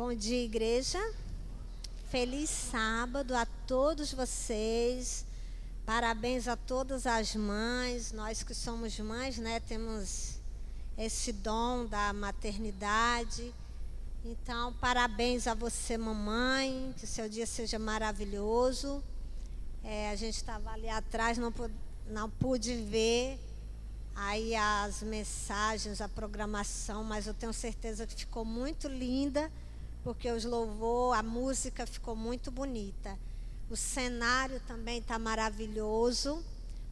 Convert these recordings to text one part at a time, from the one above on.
Bom dia, igreja. Feliz sábado a todos vocês. Parabéns a todas as mães. Nós que somos mães, né, temos esse dom da maternidade. Então, parabéns a você, mamãe. Que seu dia seja maravilhoso. A gente estava ali atrás, não pude ver aí as mensagens, a programação, mas eu tenho certeza que ficou muito linda, porque os louvor, a música ficou muito bonita. O cenário também está maravilhoso.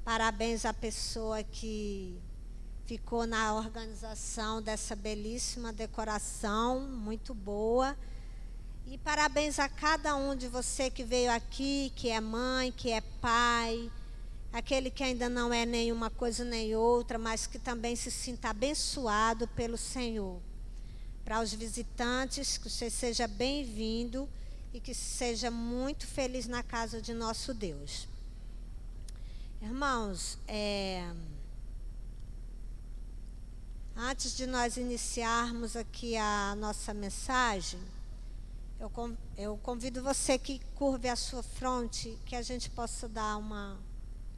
Parabéns à pessoa que ficou na organização dessa belíssima decoração, muito boa. E parabéns a cada um de você que veio aqui, que é mãe, que é pai, aquele que ainda não é nenhuma coisa nem outra, mas que também se sinta abençoado pelo Senhor. Para os visitantes, que você seja bem-vindo e que seja muito feliz na casa de nosso Deus. Irmãos, antes de nós iniciarmos aqui a nossa mensagem, eu convido você que curve a sua fronte, que a gente possa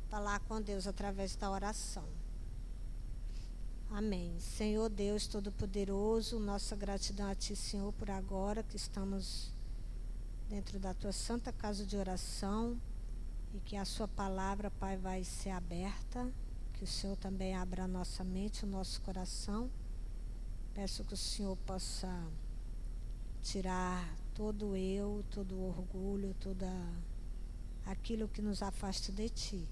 falar com Deus através da oração. Amém. Senhor Deus Todo-Poderoso, nossa gratidão a Ti, Senhor, por agora que estamos dentro da Tua santa casa de oração e que a Sua palavra, Pai, vai ser aberta, que o Senhor também abra a nossa mente, o nosso coração. Peço que o Senhor possa tirar todo eu, todo o orgulho, tudo aquilo que nos afasta de Ti.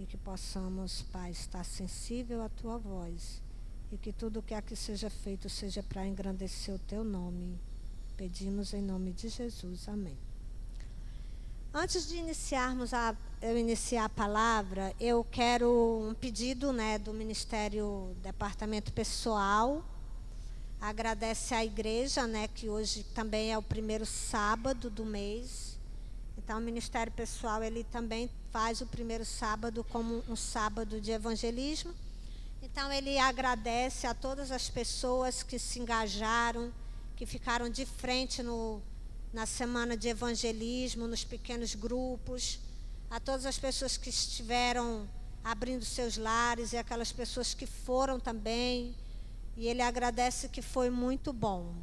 E que possamos, Pai, estar sensível à Tua voz. E que tudo o que aqui seja feito seja para engrandecer o Teu nome. Pedimos em nome de Jesus. Amém. Antes de eu iniciar a palavra, eu quero um pedido, do Ministério Departamento Pessoal. Agradece à igreja, que hoje também é o primeiro sábado do mês. Então, o Ministério Pessoal, ele também faz o primeiro sábado como um sábado de evangelismo. Então, ele agradece a todas as pessoas que se engajaram, que ficaram de frente na semana de evangelismo, nos pequenos grupos, a todas as pessoas que estiveram abrindo seus lares e aquelas pessoas que foram também. E ele agradece que foi muito bom.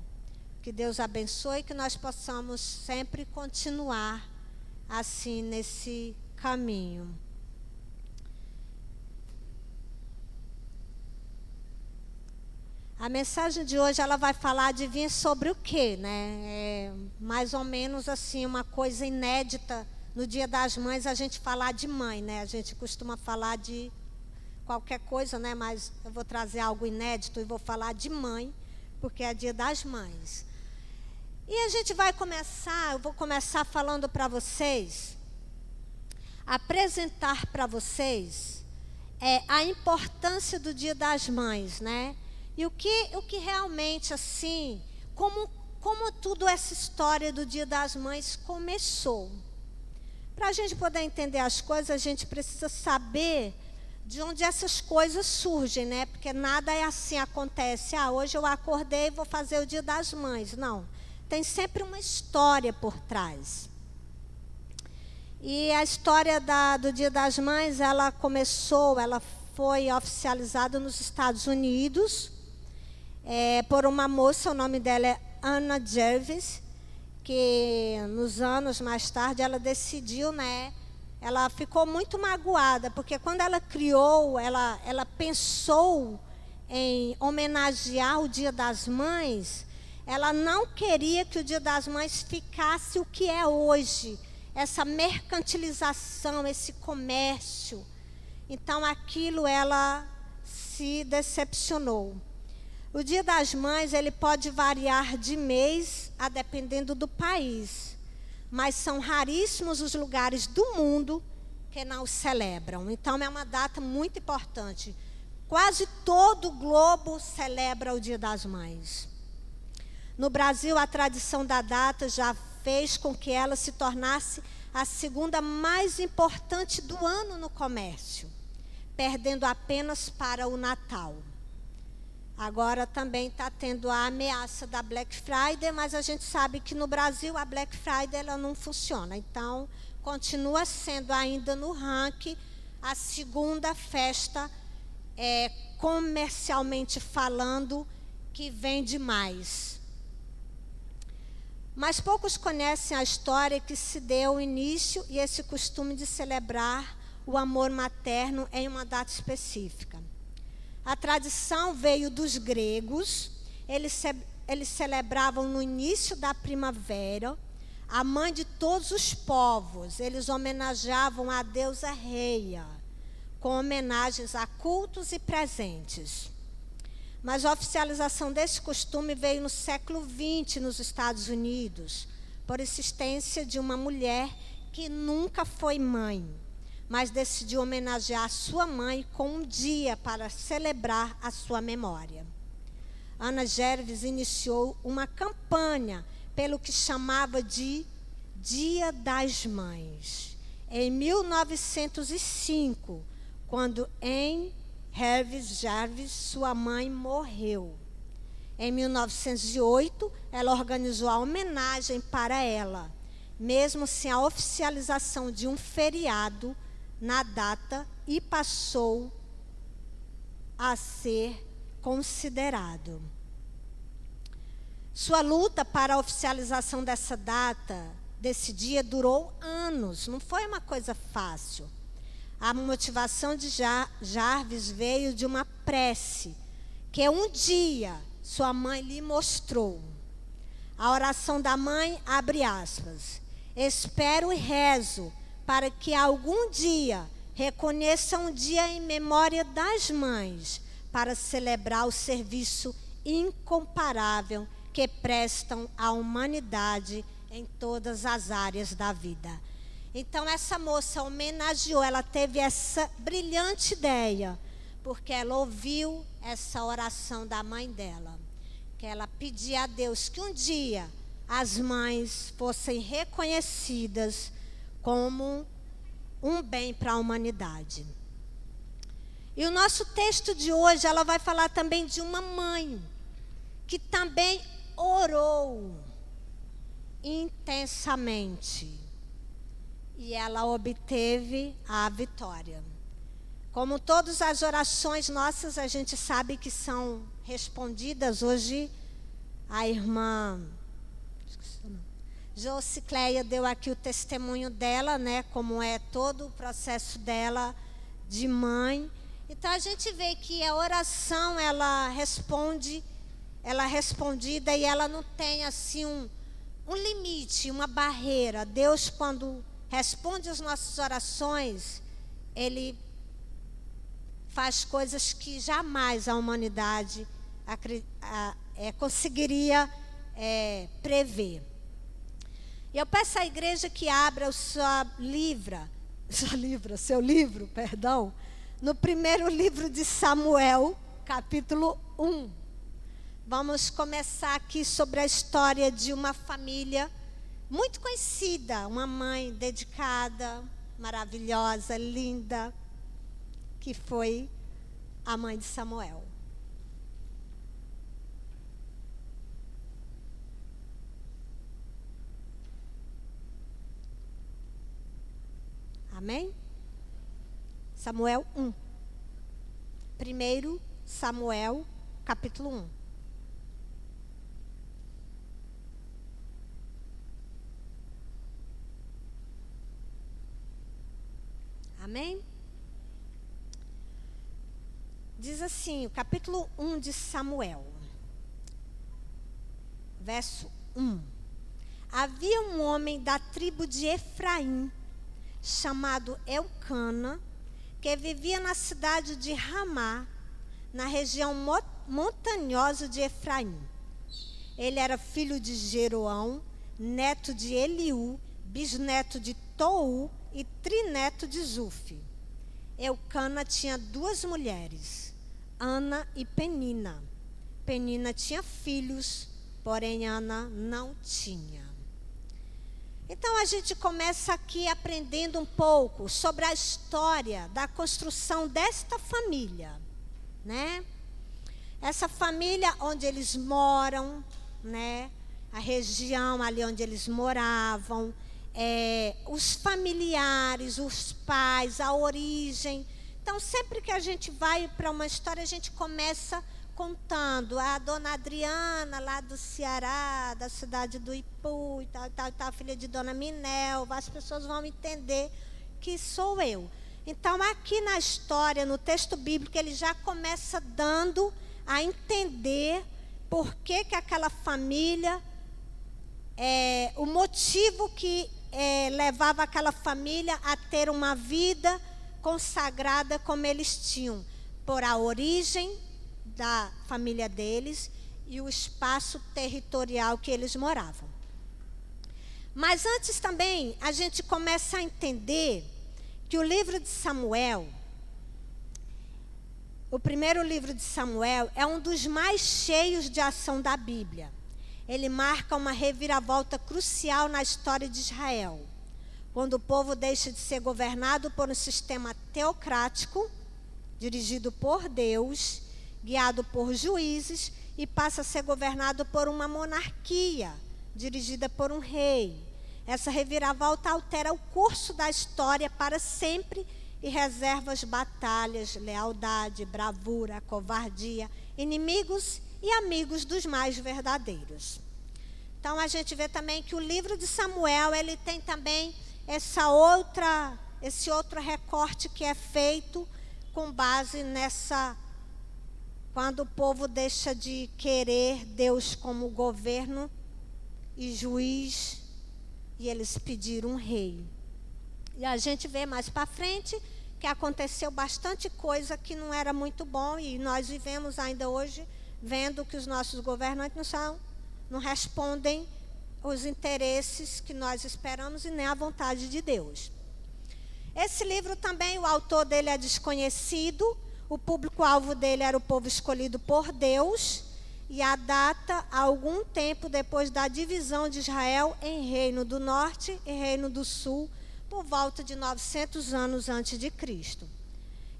Que Deus abençoe e que nós possamos sempre continuar assim nesse caminho. A mensagem de hoje ela vai falar, adivinha sobre o quê, mais ou menos assim, uma coisa inédita. No Dia das Mães a gente falar de mãe, A gente costuma falar de qualquer coisa, mas eu vou trazer algo inédito e vou falar de mãe, porque é Dia das Mães. E a gente eu vou começar falando para vocês, apresentar para vocês a importância do Dia das Mães, E o que realmente, assim, como tudo essa história do Dia das Mães começou. Para a gente poder entender as coisas, a gente precisa saber de onde essas coisas surgem, Porque nada é assim, acontece, hoje eu acordei e vou fazer o Dia das Mães. Não. Tem sempre uma história por trás. E a história do Dia das Mães, ela foi oficializada nos Estados Unidos por uma moça, o nome dela é Anna Jarvis, que nos anos mais tarde ela decidiu, ela ficou muito magoada, porque quando ela criou, ela pensou em homenagear o Dia das Mães. Ela não queria que o Dia das Mães ficasse o que é hoje, essa mercantilização, esse comércio. Então, aquilo ela se decepcionou. O Dia das Mães, ele pode variar de mês a dependendo do país, mas são raríssimos os lugares do mundo que não o celebram. Então, é uma data muito importante. Quase todo o globo celebra o Dia das Mães. No Brasil, a tradição da data já fez com que ela se tornasse a segunda mais importante do ano no comércio, perdendo apenas para o Natal. Agora também está tendo a ameaça da Black Friday, mas a gente sabe que no Brasil a Black Friday ela não funciona. Então, continua sendo ainda no ranking a segunda festa, comercialmente falando, que vende mais. Mas poucos conhecem a história que se deu o início e esse costume de celebrar o amor materno em uma data específica. A tradição veio dos gregos, eles celebravam no início da primavera a mãe de todos os povos. Eles homenageavam a deusa Reia, com homenagens a cultos e presentes. Mas a oficialização desse costume veio no século XX nos Estados Unidos, por insistência de uma mulher que nunca foi mãe, mas decidiu homenagear sua mãe com um dia para celebrar a sua memória. Ana Gérves iniciou uma campanha pelo que chamava de Dia das Mães, em 1905, quando Anne Jarvis, sua mãe, morreu. Em 1908, ela organizou a homenagem para ela, mesmo sem a oficialização de um feriado na data, e passou a ser considerado. Sua luta para a oficialização dessa data, desse dia, durou anos, não foi uma coisa fácil. A motivação de Jarvis veio de uma prece que um dia sua mãe lhe mostrou. A oração da mãe, abre aspas, espero e rezo para que algum dia reconheça um dia em memória das mães, para celebrar o serviço incomparável que prestam à humanidade em todas as áreas da vida. Então, essa moça homenageou, ela teve essa brilhante ideia, porque ela ouviu essa oração da mãe dela, que ela pedia a Deus que um dia as mães fossem reconhecidas como um bem para a humanidade. E o nosso texto de hoje, ela vai falar também de uma mãe que também orou intensamente e ela obteve a vitória. Como todas as orações nossas, a gente sabe que são respondidas. Hoje, a irmã Josicléia deu aqui o testemunho dela, né, como é todo o processo dela de mãe. Então, a gente vê que a oração, ela é respondida e ela não tem assim um limite, uma barreira. Deus, quando responde as nossas orações, Ele faz coisas que jamais a humanidade conseguiria prever. E eu peço à igreja que abra seu livro, no primeiro livro de Samuel, capítulo 1. Vamos começar aqui sobre a história de uma família muito conhecida, uma mãe dedicada, maravilhosa, linda, que foi a mãe de Samuel. Amém? Samuel 1. 1 Samuel, capítulo 1. Amém? Diz assim, o capítulo 1 de Samuel, verso 1. Havia um homem da tribo de Efraim, chamado Eucana, que vivia na cidade de Ramá, na região montanhosa de Efraim. Ele era filho de Jeroão, neto de Eliú, bisneto de Tou e trineto de Zufi. Eucana tinha 2 mulheres, Ana e Penina. Penina tinha filhos, porém Ana não tinha. Então a gente começa aqui aprendendo um pouco sobre a história da construção desta família, né? Essa família onde eles moram, né? A região ali onde eles moravam, os familiares, os pais, a origem. Então, sempre que a gente vai para uma história, a gente começa contando. A dona Adriana, lá do Ceará, da cidade do Ipu, e tal, filha de dona Minelva, as pessoas vão entender que sou eu. Então, aqui na história, no texto bíblico, ele já começa dando a entender por que aquela família, o motivo que levava aquela família a ter uma vida consagrada como eles tinham, por a origem da família deles e o espaço territorial que eles moravam. Mas antes também, a gente começa a entender que o livro de Samuel, o primeiro livro de Samuel, é um dos mais cheios de ação da Bíblia. Ele marca uma reviravolta crucial na história de Israel, quando o povo deixa de ser governado por um sistema teocrático, dirigido por Deus, guiado por juízes, e passa a ser governado por uma monarquia, dirigida por um rei. Essa reviravolta altera o curso da história para sempre e reserva as batalhas, lealdade, bravura, covardia, inimigos e amigos dos mais verdadeiros. Então, a gente vê também que o livro de Samuel, ele tem também esse outro recorte que é feito com base nessa... Quando o povo deixa de querer Deus como governo e juiz, e eles pediram um rei. E a gente vê mais para frente que aconteceu bastante coisa que não era muito bom, e nós vivemos ainda hoje vendo que os nossos governantes não respondem os interesses que nós esperamos e nem a vontade de Deus. Esse livro também, o autor dele é desconhecido. O público-alvo dele era o povo escolhido por Deus, e a data, algum tempo depois da divisão de Israel em Reino do Norte e Reino do Sul, por volta de 900 anos antes de Cristo.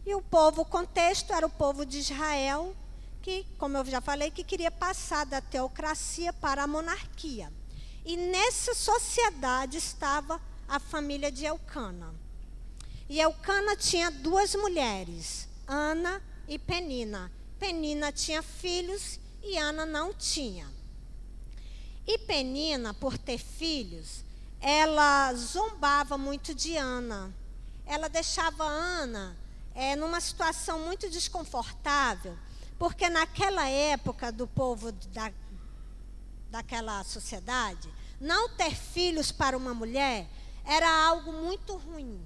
E o contexto era o povo de Israel, que, como eu já falei, que queria passar da teocracia para a monarquia. E nessa sociedade estava a família de Elcana. E Elcana tinha duas mulheres, Ana e Penina. Penina tinha filhos e Ana não tinha. E Penina, por ter filhos, ela zombava muito de Ana. Ela deixava Ana numa situação muito desconfortável, porque naquela época do povo daquela sociedade, não ter filhos para uma mulher era algo muito ruim.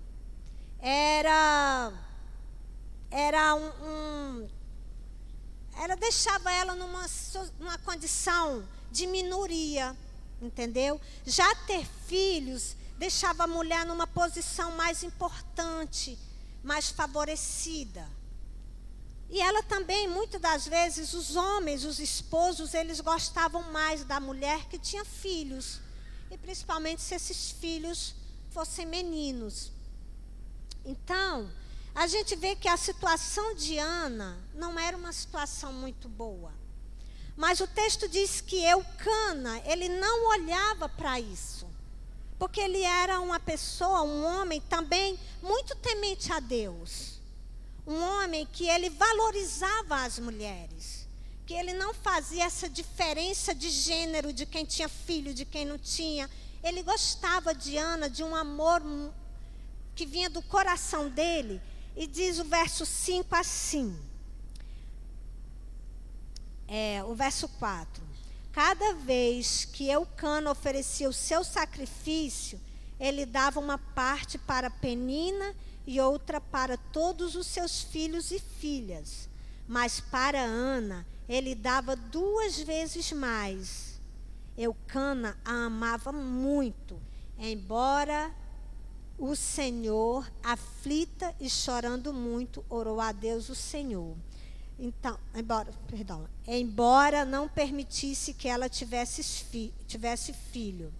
Ela deixava ela numa condição de minoria, entendeu? Já ter filhos deixava a mulher numa posição mais importante, mais favorecida. E ela também, muitas das vezes, os homens, os esposos, eles gostavam mais da mulher que tinha filhos. E principalmente se esses filhos fossem meninos. Então, a gente vê que a situação de Ana não era uma situação muito boa. Mas o texto diz que Elcana, ele não olhava para isso. Porque ele era uma pessoa, um homem também muito temente a Deus. Um homem que ele valorizava as mulheres. Que ele não fazia essa diferença de gênero, de quem tinha filho, de quem não tinha. Ele gostava de Ana, de um amor que vinha do coração dele. E diz o verso 5 assim. O verso 4. Cada vez que Elcana oferecia o seu sacrifício, ele dava uma parte para Penina e outra para todos os seus filhos e filhas. Mas para Ana, ele dava 2 vezes mais. Elcana a amava muito, embora o Senhor, aflita e chorando muito, orou a Deus o Senhor. Então, embora não permitisse que ela tivesse filho,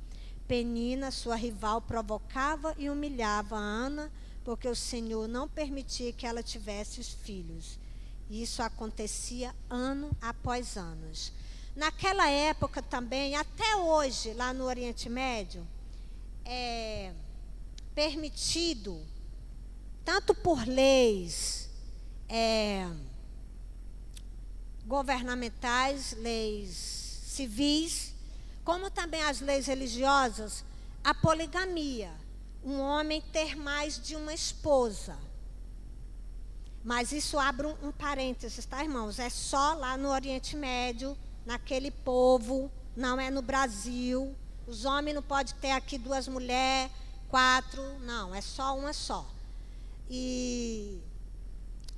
Penina, sua rival, provocava e humilhava a Ana, porque o Senhor não permitia que ela tivesse os filhos. E isso acontecia ano após ano. Naquela época também, até hoje, lá no Oriente Médio, é permitido, tanto por leis governamentais, leis civis, como também as leis religiosas, a poligamia. Um homem ter mais de uma esposa. Mas isso abre um parênteses, tá, irmãos? É só lá no Oriente Médio, naquele povo, não é no Brasil. Os homens não podem ter aqui 2 mulheres, 4, não, é só uma só. E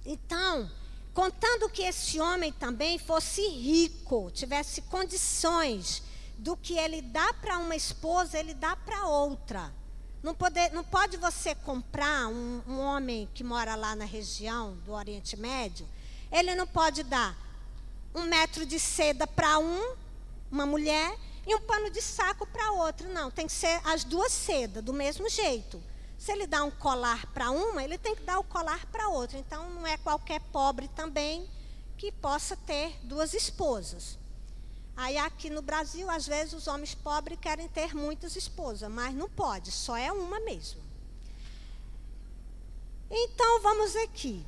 então, contando que esse homem também fosse rico, tivesse condições do que ele dá para uma esposa, ele dá para outra. Não pode você comprar um homem que mora lá na região do Oriente Médio, ele não pode dar 1 metro de seda para uma mulher e um pano de saco para outra. Não, tem que ser as 2 sedas, do mesmo jeito. Se ele dá um colar para uma, ele tem que dar o colar para outra. Então, não é qualquer pobre também que possa ter 2 esposas. Aí aqui no Brasil, às vezes, os homens pobres querem ter muitas esposas, mas não pode, só é uma mesmo. Então, vamos aqui.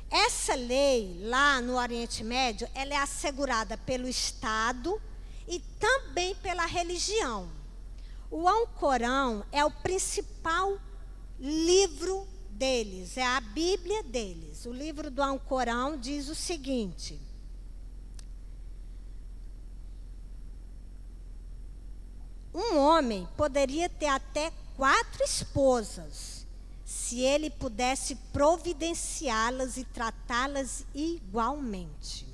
Essa lei, lá no Oriente Médio, ela é assegurada pelo Estado e também pela religião. O Alcorão é o principal livro deles, é a Bíblia deles. O livro do Alcorão diz o seguinte: um homem poderia ter até 4 esposas, se ele pudesse providenciá-las e tratá-las igualmente.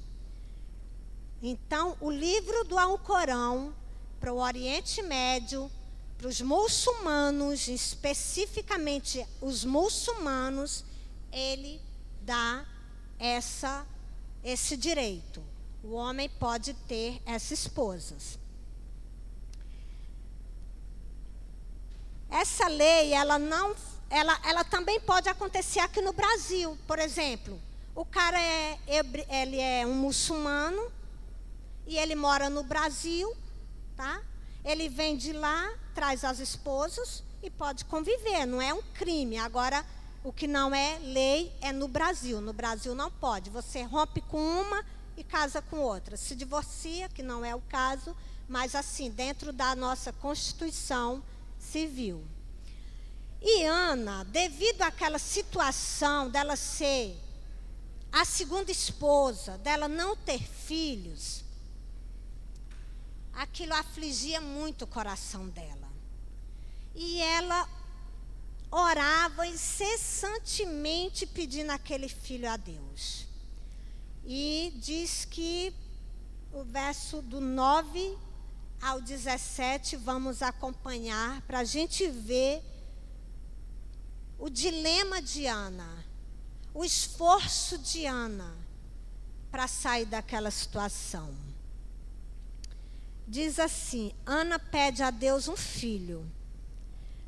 Então, o livro do Alcorão, para o Oriente Médio, para os muçulmanos, especificamente os muçulmanos, ele dá esse direito. O homem pode ter essas esposas. Essa lei, ela também pode acontecer aqui no Brasil. Por exemplo, o cara ele é um muçulmano e ele mora no Brasil, tá? Ele vem de lá, traz as esposas e pode conviver, não é um crime. Agora, o que não é lei é no Brasil. No Brasil não pode. Você rompe com uma e casa com outra. Se divorcia, que não é o caso, mas assim, dentro da nossa Constituição civil. E Ana, devido àquela situação dela ser a segunda esposa, dela não ter filhos, aquilo afligia muito o coração dela. E ela orava incessantemente pedindo aquele filho a Deus. E diz que o verso do 9 ao 17, vamos acompanhar para a gente ver o dilema de Ana, o esforço de Ana para sair daquela situação. Diz assim: Ana pede a Deus um filho.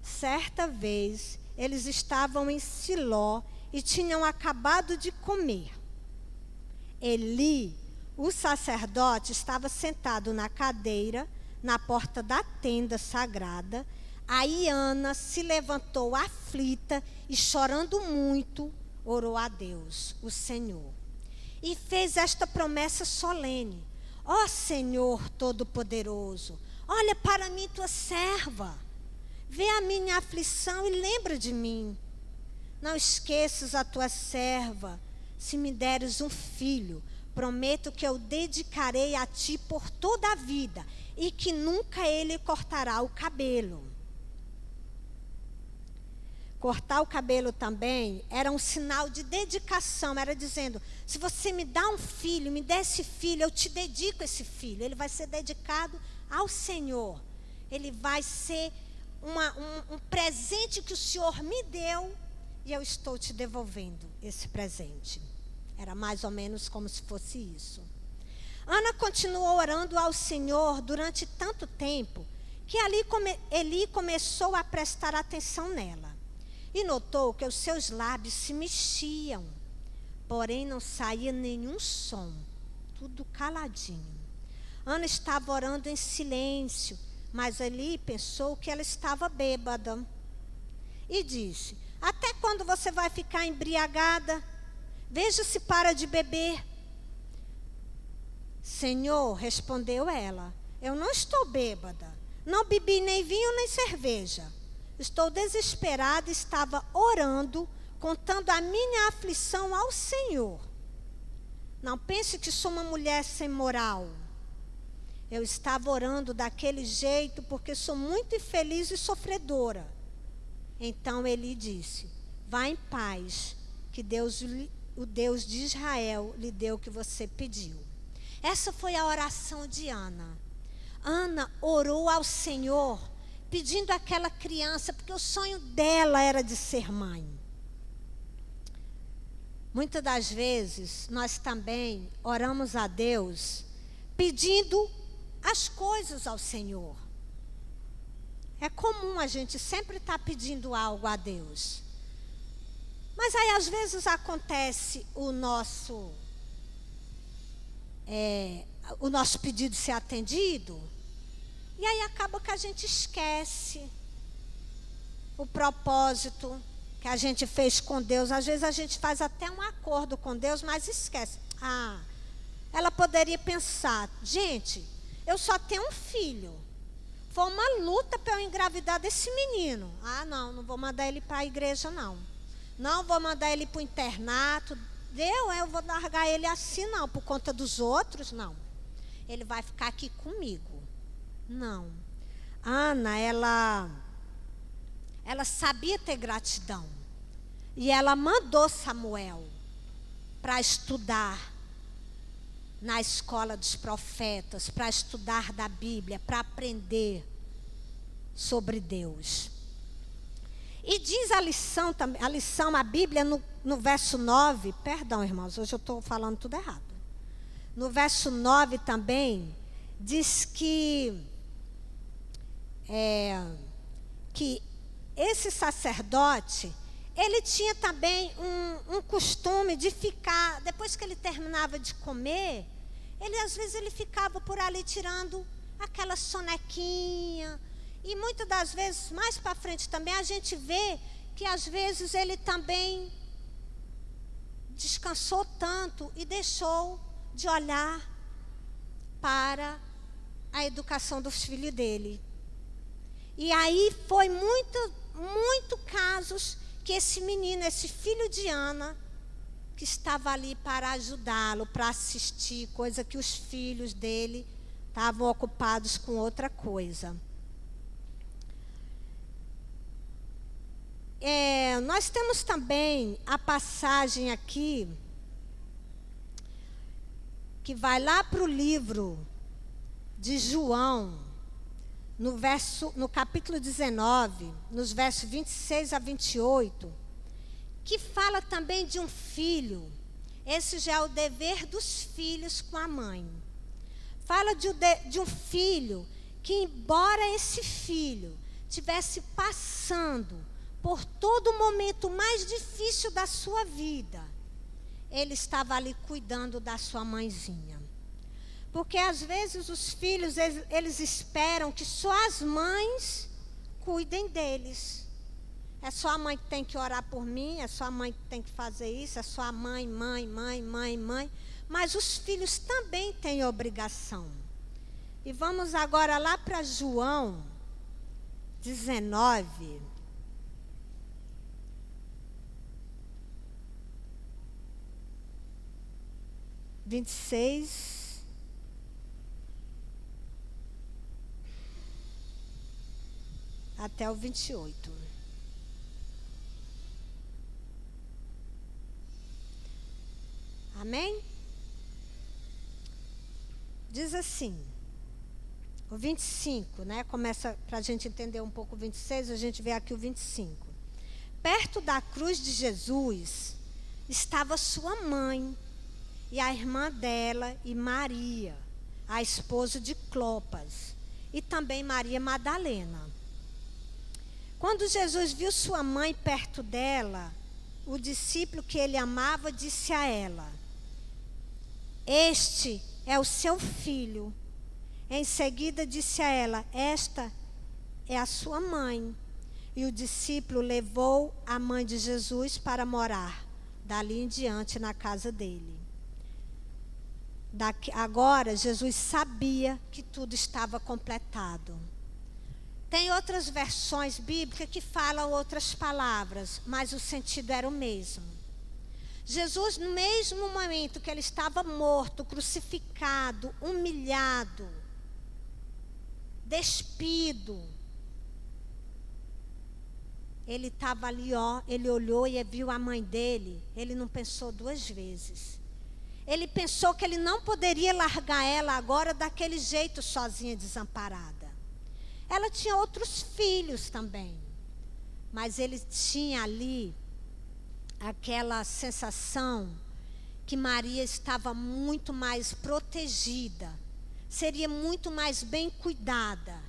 Certa vez, eles estavam em Siló e tinham acabado de comer. Eli, o sacerdote, estava sentado na cadeira, na porta da tenda sagrada. Aí Ana se levantou aflita e, chorando muito, orou a Deus, o Senhor. E fez esta promessa solene: ó Senhor Todo-Poderoso, olha para mim, tua serva. Vê a minha aflição e lembra de mim. Não esqueças a tua serva. Se me deres um filho, prometo que eu dedicarei a ti por toda a vida e que nunca ele cortará o cabelo. Cortar o cabelo também era um sinal de dedicação. Era dizendo: se você me dá um filho, me dá esse filho, eu te dedico esse filho. Ele vai ser dedicado ao Senhor. Ele vai ser um presente que o Senhor me deu e eu estou te devolvendo esse presente. Era mais ou menos como se fosse isso. Ana continuou orando ao Senhor durante tanto tempo que Eli começou a prestar atenção nela. E notou que os seus lábios se mexiam. porém não saía nenhum som, tudo caladinho. Ana estava orando em silêncio, mas Eli pensou que ela estava bêbada. E disse: até quando você vai ficar embriagada? Veja se para de beber. Senhor, respondeu ela, eu não estou bêbada. Não bebi nem vinho nem cerveja. Estou desesperada e estava orando, contando a minha aflição ao Senhor. Não pense que sou uma mulher sem moral. Eu estava orando daquele jeito porque sou muito infeliz e sofredora. Então ele disse: vá em paz, que Deus, o Deus de Israel, lhe deu o que você pediu. Essa foi a oração de Ana. Ana orou ao Senhor, pedindo aquela criança, porque o sonho dela era de ser mãe. Muitas das vezes, nós também oramos a Deus, pedindo as coisas ao Senhor. É comum a gente sempre estar pedindo algo a Deus. Mas aí às vezes acontece o nosso pedido ser atendido, e aí acaba que a gente esquece o propósito que a gente fez com Deus. Às vezes a gente faz até um acordo com Deus, mas esquece. Ela poderia pensar: gente, eu só tenho um filho. Foi uma luta para eu engravidar desse menino. Não vou mandar ele para a igreja, não. Não vou mandar ele para o internato. Eu vou largar ele assim, não. Por conta dos outros, não. Ele vai ficar aqui comigo. Não. Ana, ela sabia ter gratidão. E ela mandou Samuel para estudar na escola dos profetas, para estudar da Bíblia, para aprender sobre Deus. E diz a lição, a Bíblia no verso 9, perdão, irmãos, hoje eu estou falando tudo errado. No verso 9 também, diz que esse sacerdote, ele tinha também um costume de ficar, depois que ele terminava de comer, às vezes ele ficava por ali tirando aquela sonequinha. E muitas das vezes, mais para frente também, a gente vê que às vezes ele também descansou tanto e deixou de olhar para a educação dos filhos dele. E aí foi muito casos que esse menino, esse filho de Ana, que estava ali para ajudá-lo, para assistir, coisa que os filhos dele estavam ocupados com outra coisa. Nós temos também a passagem aqui, que vai lá para o livro de João, no capítulo 19, nos versos 26 a 28, que fala também de um filho. Esse já é o dever dos filhos com a mãe. Fala de um filho que, embora esse filho tivesse passando por todo o momento mais difícil da sua vida, ele estava ali cuidando da sua mãezinha. Porque às vezes os filhos, eles esperam que só as mães cuidem deles. É só a mãe que tem que orar por mim, é só a mãe que tem que fazer isso, é só a mãe. Mas os filhos também têm obrigação. E vamos agora lá para João 19. Até o 28. Amém? Diz assim, o 25, né? Começa, para a gente entender um pouco o 26, a gente vê aqui o 25. Perto da cruz de Jesus estava sua mãe e a irmã dela e Maria, a esposa de Clopas, e também Maria Madalena. Quando Jesus viu sua mãe perto dela o discípulo que ele amava disse a ela: este é o seu filho. Em seguida disse a ela: esta é a sua mãe. E o discípulo levou a mãe de Jesus para morar, dali em diante, na casa dele. Agora, Jesus sabia que tudo estava completado. Tem outras versões bíblicas que falam outras palavras, mas o sentido era o mesmo. Jesus, no mesmo momento que ele estava morto, crucificado, humilhado, despido, ele estava ali, ele olhou e viu a mãe dele. Ele não pensou duas vezes. Ele pensou que ele não poderia largar ela agora daquele jeito, sozinha, desamparada. Ela tinha outros filhos também, mas ele tinha ali aquela sensação que Maria estava muito mais protegida, seria muito mais bem cuidada,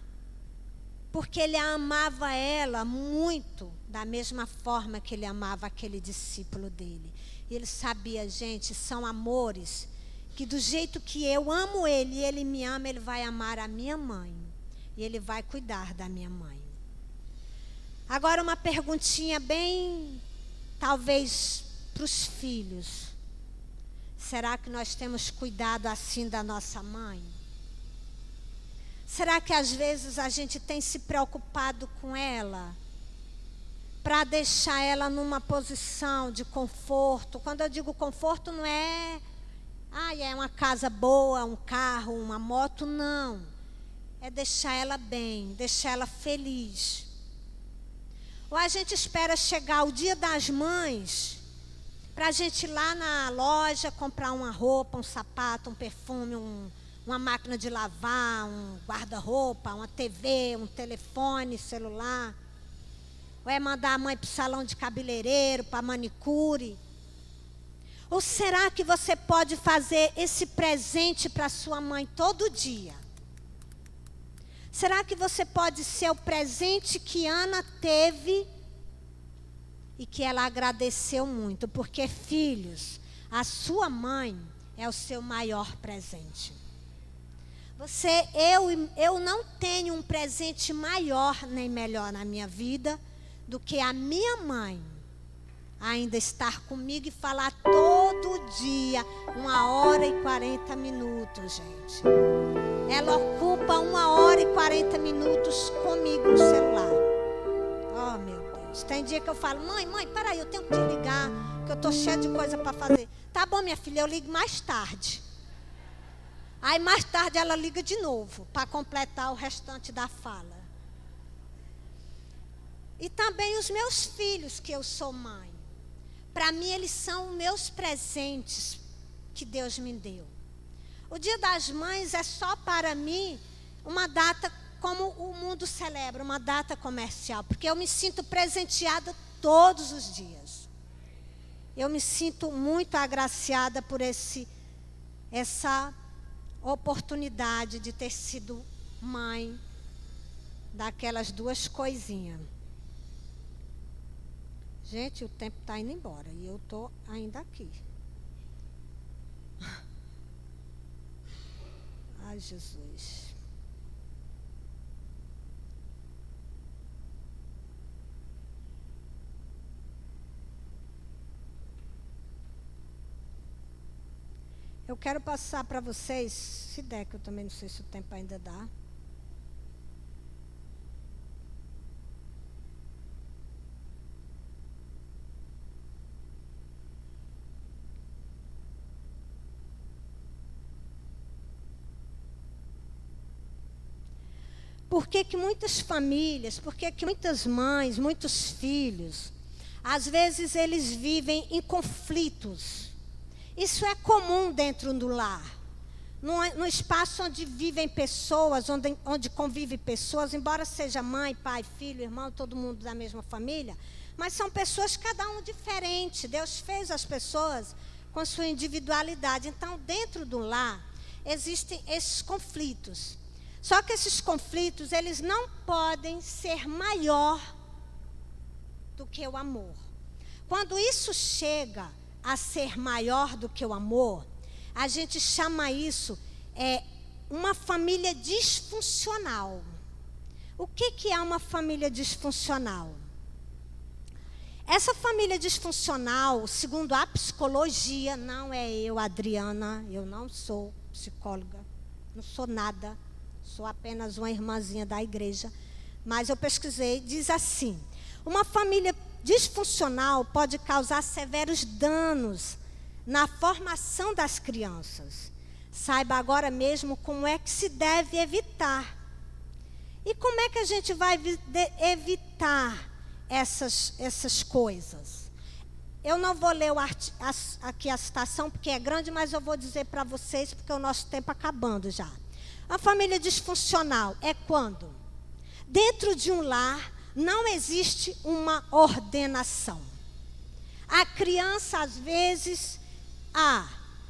porque ele amava ela muito, da mesma forma que ele amava aquele discípulo dele. E ele sabia, gente, são amores que do jeito que eu amo ele e ele me ama, ele vai amar a minha mãe. E ele vai cuidar da minha mãe. Agora uma perguntinha bem, talvez, para os filhos. Será que nós temos cuidado assim da nossa mãe? Será que às vezes a gente tem se preocupado com ela para deixar ela numa posição de conforto? Quando eu digo conforto, não é é uma casa boa, um carro, uma moto, não. É deixar ela bem, deixar ela feliz. Ou a gente espera chegar o Dia das Mães para a gente ir lá na loja comprar uma roupa, um sapato, um perfume, uma máquina de lavar, um guarda-roupa, uma TV, um telefone celular. Ou é mandar a mãe para o salão de cabeleireiro, para manicure. Ou será que você pode fazer esse presente para sua mãe todo dia? Será que você pode ser o presente que Ana teve e que ela agradeceu muito? Porque, filhos, a sua mãe é o seu maior presente. Eu não tenho um presente maior nem melhor na minha vida do que a minha mãe ainda estar comigo e falar todo dia 1h40 gente. Ela ocupa 1h40 comigo no celular. Oh, meu Deus. Tem dia que eu falo: mãe, peraí, eu tenho que te ligar, que eu estou cheia de coisa para fazer. Tá bom, minha filha, eu ligo mais tarde. Aí mais tarde ela liga de novo, para completar o restante da fala. E também os meus filhos, que eu sou mãe. Para mim, eles são meus presentes que Deus me deu. O Dia das Mães é só para mim uma data como o mundo celebra, uma data comercial. Porque eu me sinto presenteada todos os dias. Eu me sinto muito agraciada por essa oportunidade de ter sido mãe daquelas duas coisinhas. Gente, o tempo está indo embora e eu estou ainda aqui. Ai, Jesus. Eu quero passar para vocês, se der, que eu também não sei se o tempo ainda dá. Por que que muitas famílias, por que que muitas mães, muitos filhos, às vezes eles vivem em conflitos? Isso é comum dentro do lar. No espaço onde vivem pessoas, onde convivem pessoas, embora seja mãe, pai, filho, irmão, todo mundo da mesma família, mas são pessoas, cada um diferente. Deus fez as pessoas com sua individualidade. Então, dentro do lar, existem esses conflitos. Só que esses conflitos, eles não podem ser maior do que o amor. Quando isso chega a ser maior do que o amor, a gente chama isso uma família disfuncional. O que é uma família disfuncional? Essa família disfuncional, segundo a psicologia, não é eu, Adriana, eu não sou psicóloga, não sou nada, sou apenas uma irmãzinha da igreja, mas eu pesquisei, diz assim: uma família disfuncional pode causar severos danos na formação das crianças. Saiba agora mesmo como é que se deve evitar. E como é que a gente vai evitar essas coisas? Eu não vou ler aqui a citação, porque é grande, mas eu vou dizer para vocês, porque o nosso tempo acabando já. A família disfuncional é quando, dentro de um lar, não existe uma ordenação. A criança, às vezes,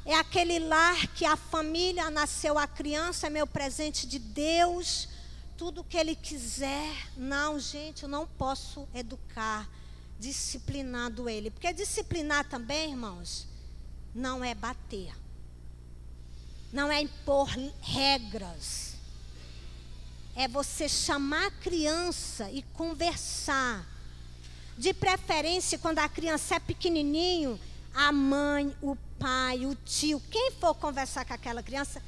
é aquele lar que a família nasceu, a criança é meu presente de Deus, tudo que ele quiser. Não, gente, eu não posso educar disciplinando ele. Porque disciplinar também, irmãos, não é bater. Não é impor regras. É você chamar a criança e conversar. De preferência, quando a criança é pequenininho, a mãe, o pai, o tio, quem for conversar com aquela criança,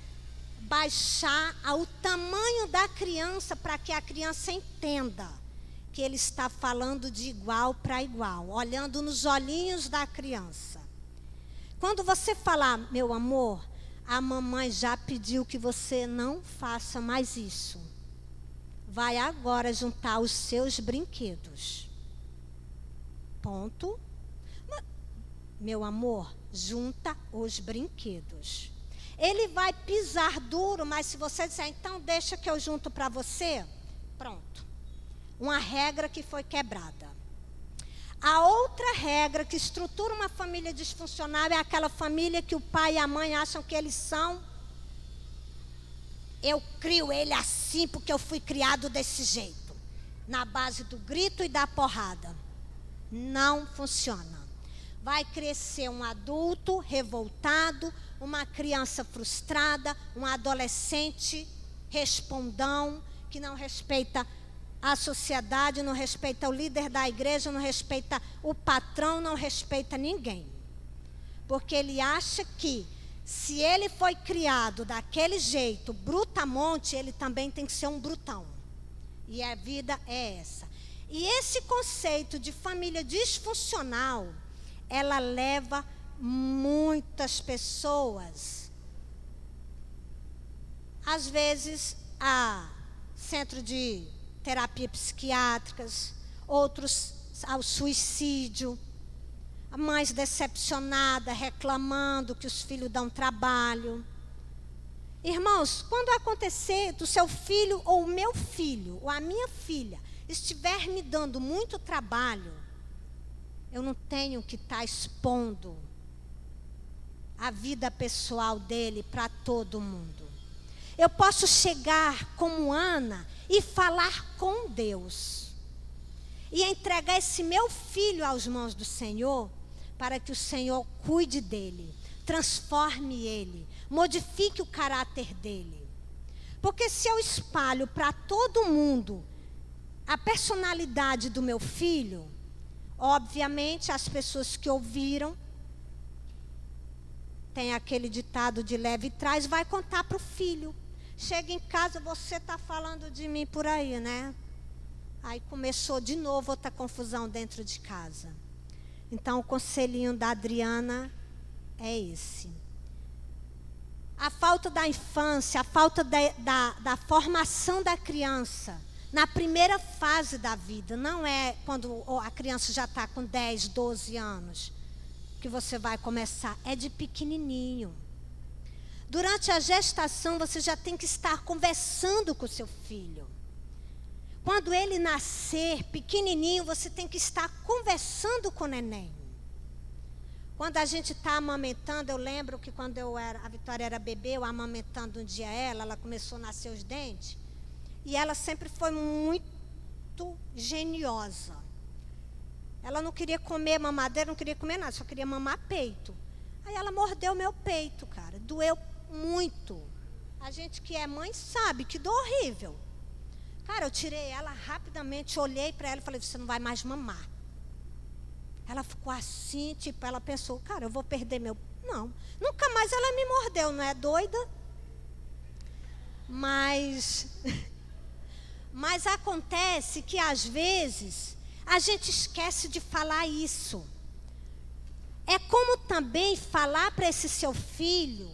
baixar o tamanho da criança para que a criança entenda que ele está falando de igual para igual, olhando nos olhinhos da criança. Quando você falar, meu amor, a mamãe já pediu que você não faça mais isso. Vai agora juntar os seus brinquedos. Ponto. Meu amor, junta os brinquedos. Ele vai pisar duro, mas se você disser, então deixa que eu junto para você, pronto. Uma regra que foi quebrada. A outra regra que estrutura uma família disfuncional é aquela família que o pai e a mãe acham que eles são. Eu crio ele assim porque eu fui criado desse jeito. Na base do grito e da porrada. Não funciona. Vai crescer um adulto revoltado, uma criança frustrada, um adolescente respondão, que não respeita a sociedade, não respeita o líder da igreja, não respeita o patrão, não respeita ninguém. Porque ele acha que se ele foi criado daquele jeito, brutamonte, ele também tem que ser um brutão. E a vida é essa. E esse conceito de família disfuncional, ela leva muitas pessoas, às vezes, a centro de terapia psiquiátricas, outros ao suicídio, mães decepcionadas, reclamando que os filhos dão trabalho. Irmãos, quando acontecer do seu filho ou o meu filho, ou a minha filha, estiver me dando muito trabalho, eu não tenho que estar expondo a vida pessoal dele para todo mundo. Eu posso chegar como Ana e falar com Deus. E entregar esse meu filho às mãos do Senhor, para que o Senhor cuide dele, transforme ele, modifique o caráter dele. Porque se eu espalho para todo mundo a personalidade do meu filho, obviamente as pessoas que ouviram, tem aquele ditado de leve e traz, vai contar para o filho. Chega em casa, você está falando de mim por aí, né? Aí começou de novo outra confusão dentro de casa. Então o conselhinho da Adriana é esse. A falta da infância, a falta da formação da criança, na primeira fase da vida, não é quando a criança já está com 10, 12 anos, que você vai começar, é de pequenininho. Durante a gestação, você já tem que estar conversando com o seu filho. Quando ele nascer pequenininho, você tem que estar conversando com o neném. Quando a gente está amamentando, eu lembro que quando a Vitória era bebê, eu amamentando um dia ela começou a nascer os dentes. E ela sempre foi muito geniosa. Ela não queria comer mamadeira, não queria comer nada, só queria mamar peito. Aí ela mordeu meu peito, cara. Doeu muito. A gente que é mãe sabe que dor horrível. Cara, eu tirei ela rapidamente, olhei para ela e falei, você não vai mais mamar. Ela ficou assim, tipo, ela pensou, cara, eu vou perder meu... Não, nunca mais ela me mordeu, não é doida? Mas acontece que às vezes a gente esquece de falar isso. É como também falar para esse seu filho,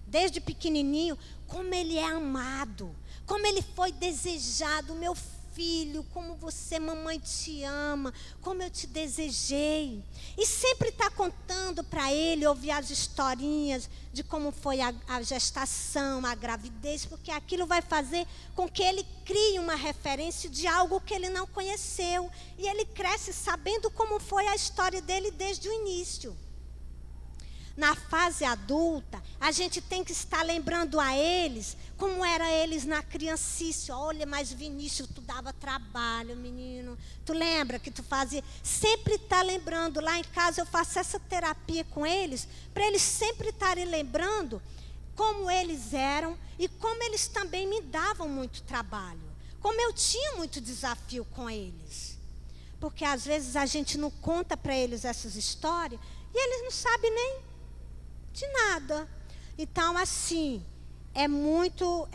desde pequenininho, como ele é amado, como ele foi desejado, meu filho, como você, mamãe, te ama, como eu te desejei. E sempre está contando para ele, ouvir as historinhas de como foi a gestação, a gravidez, porque aquilo vai fazer com que ele crie uma referência de algo que ele não conheceu. E ele cresce sabendo como foi a história dele desde o início. Na fase adulta, a gente tem que estar lembrando a eles como era eles na criancice. Olha, mas Vinícius, tu dava trabalho, menino. Tu lembra que tu fazia? Sempre está lembrando. Lá em casa eu faço essa terapia com eles, para eles sempre estarem lembrando como eles eram e como eles também me davam muito trabalho. Como eu tinha muito desafio com eles. Porque às vezes a gente não conta para eles essas histórias e eles não sabem nem de nada. Então, assim, é muito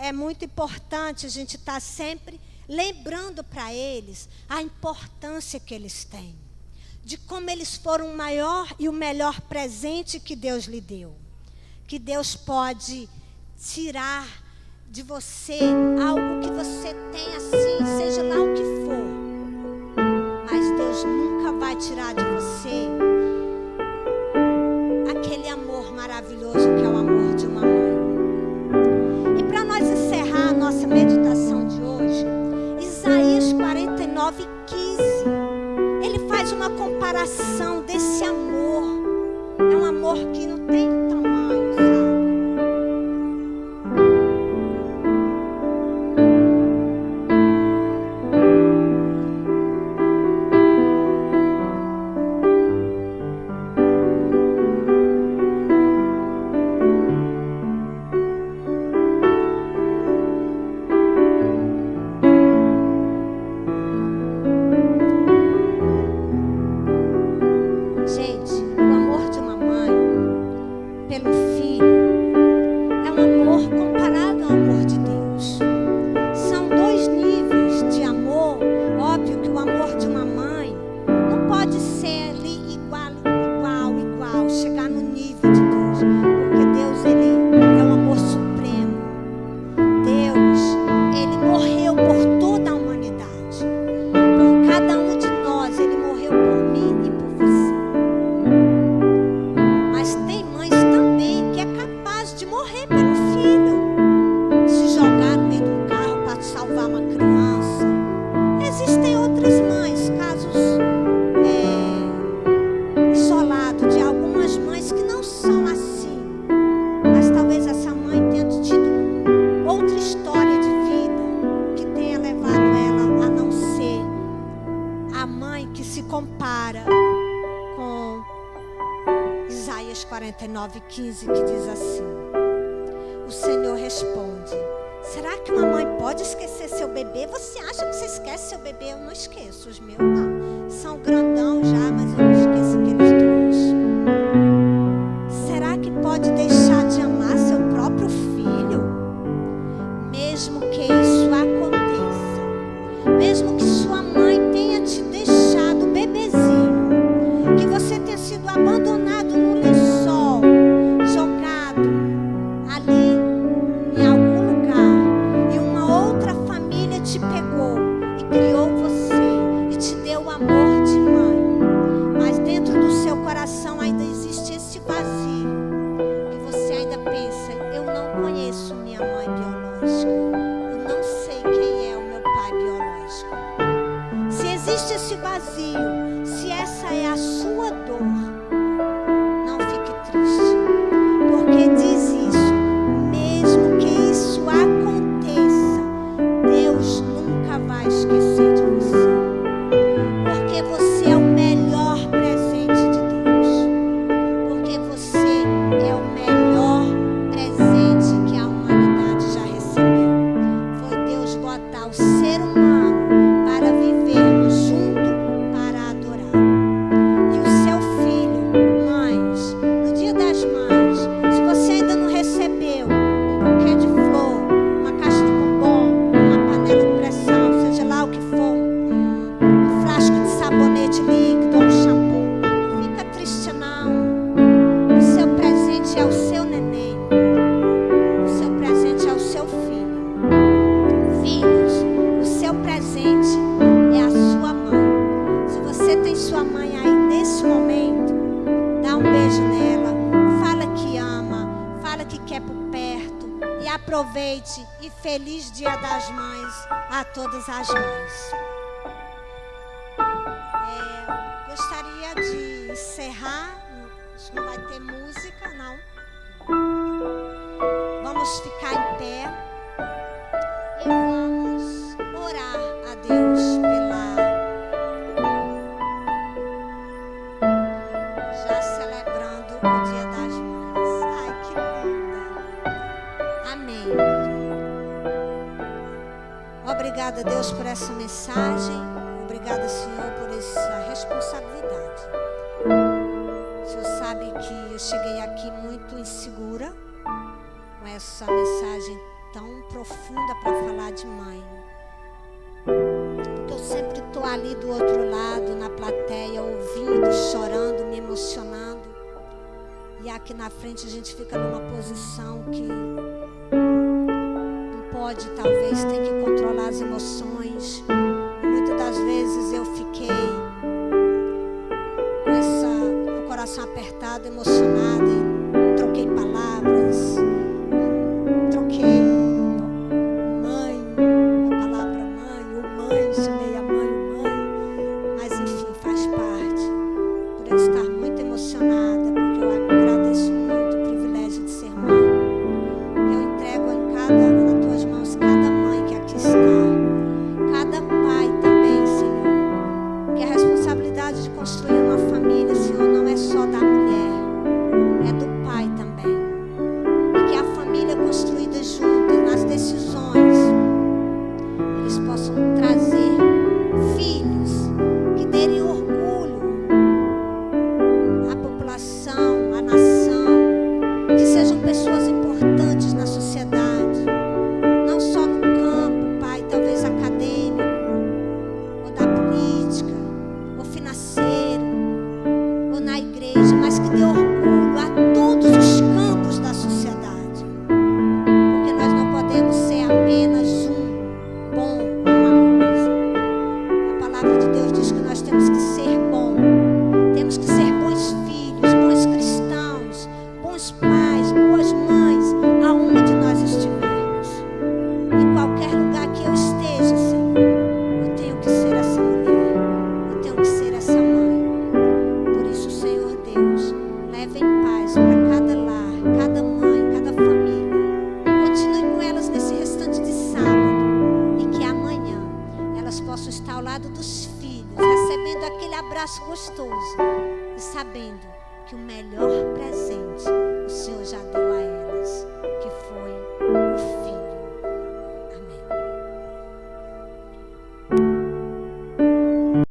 importante a gente estar sempre lembrando para eles a importância que eles têm, de como eles foram o maior e o melhor presente que Deus lhe deu, que Deus pode tirar de você algo que você tem assim, seja lá o que for, mas Deus nunca vai tirar de você aquele amor maravilhoso que é o amor de uma mãe. E para nós encerrar a nossa meditação de hoje, Isaías 49:15, ele faz uma comparação desse amor. É um amor que não tem tamanho, sabe? compara com Isaías 49:15, que diz assim: o Senhor responde: será que uma mãe pode esquecer seu bebê? Você acha que você esquece seu bebê? Eu não esqueço, os meus não. São grandão já, mas eu não esqueço aqueles dois. Será que pode deixar de amar seu próprio filho? Mesmo que isso aconteça, mesmo que sua mãe tenha te deixado bebezinho, que você tenha sido abandonado no lençol, jogado ali em algum lugar, e uma outra família te pegou e criou você e te deu o amor de mãe, mas dentro do seu coração ainda existe esse vazio, que você ainda pensa: eu não conheço minha mãe biológica, eu não sei quem é o meu pai biológico. Se existe esse vazio, se essa é a sua dor, não fique triste, porque diz isso: mesmo que isso aconteça, Deus nunca vai esquecer de você, porque você é o melhor sua mãe aí nesse momento, dá um beijo nela, fala que ama, fala que quer por perto, e aproveite, e feliz Dia das Mães a todas as mães. Gostaria de encerrar, acho que não vai ter música, não. Vamos ficar em pé e vamos orar a Deus já celebrando o Dia das Mães. Ai, que linda. Amém. Obrigada, Deus, por essa mensagem. Obrigada, Senhor, por essa responsabilidade. O Senhor sabe que eu cheguei aqui muito insegura com essa mensagem tão profunda para falar de mãe. Porque eu sempre estou ali do outro lado, na plateia, ouvindo, chorando, me emocionando. E aqui na frente a gente fica numa posição que não pode, talvez, ter que controlar as emoções. Muitas das vezes eu fiquei com o coração apertado, emocionada, e troquei palavras, troquei mãe, a palavra mãe, o mãe, chamei a mãe, o mãe, mas enfim, faz parte. Por eu estar muito emocionada, porque eu agradeço muito o privilégio de ser mãe. Eu entrego nas tuas mãos cada mãe que aqui está. Cada pai também, Senhor, que a responsabilidade de construir uma família, Senhor, não é só da mulher, é do pai também. E que a família construída juntas, nas decisões, eles possam trazer filhos que derem orgulho à população, à nação, que sejam pessoas importantes na sociedade. Não só no campo, Pai, talvez acadêmico, ou da política, ou financeiro, ou na igreja, mas que dê orgulho a todos os campos da sociedade. Porque nós não podemos ser apenas uma coisa. A palavra de Deus diz que nós temos que ser bom. Temos que ser bons filhos, bons cristãos, bons pais, boas mães, aonde nós estivermos. Em qualquer lugar que eu esteja, Senhor, eu tenho que ser essa mulher, eu tenho que ser essa mãe. Por isso, Senhor Deus, leve em paz para cada lar, cada mãe, cada família. Continue com elas nesse restante de sábado, e que amanhã elas possam estar ao lado dos filhos, recebendo aquele abraço gostoso e sabendo que o melhor presente o Senhor já deu a elas.